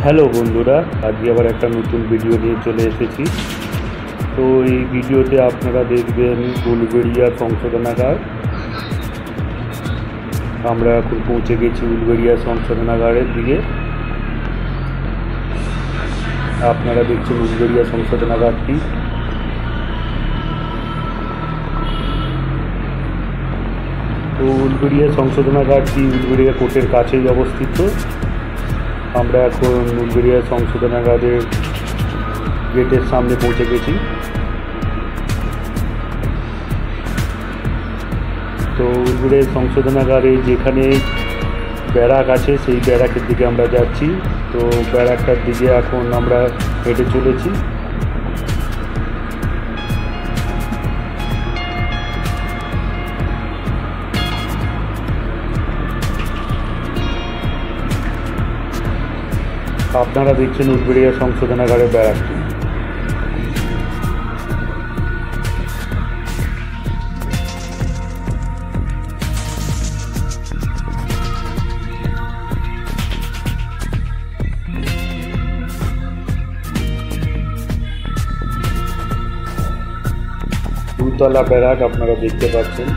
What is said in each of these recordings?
Hello বন্ধুরা, আজকে আবার একটা নতুন ভিডিও নিয়ে চলে এসেছি। তো এই ভিডিওতে আপনারা দেখবেন উলবেড়িয়া সংশোধনাগার। আমরা এখন পৌঁছে গেছি উলবেড়িয়া সংশোধনাগারের দিকে। আপনারা দেখছেন উলবেড়িয়া সংশোধনাগারটি। তো উলবেড়িয়া সংশোধনাগারটি উলবেড়িয়া কোর্টের কাছেই অবস্থিত। আমরা এখন উলবেড়িয়া সংশোধনাগারের গেটের সামনে পৌঁছে গেছি। তো উলবেড়িয়া সংশোধনাগারে যেখানে ব্যারাক আছে সেই ব্যারাকের দিকে আমরা যাচ্ছি। তো ব্যারাকটার দিকে এখন আমরা হেঁটে চলেছি। আপনারা দেখছেন উলবেড়িয়া সংশোধনাগারের ব্যারাকটি। দুতলা ব্যারাক আপনারা দেখতে পাচ্ছেন।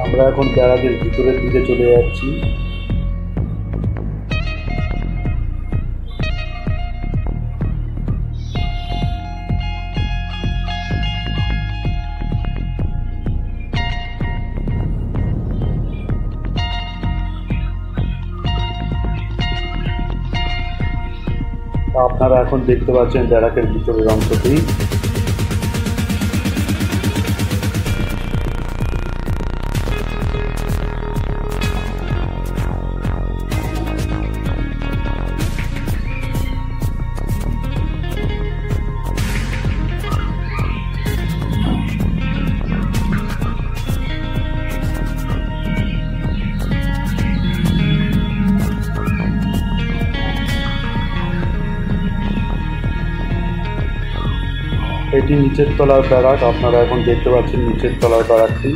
আমরা এখন ব্যারাকের ভিতরের দিকে চলে যাচ্ছি। আপনারা এখন দেখতে পাচ্ছেন ব্যারাকের ভিতরের অংশটি। এটি নিচের তলার ব্যারাক। আপনারা এখন দেখতে পাচ্ছেন নিচের তলার ব্যারাকটি।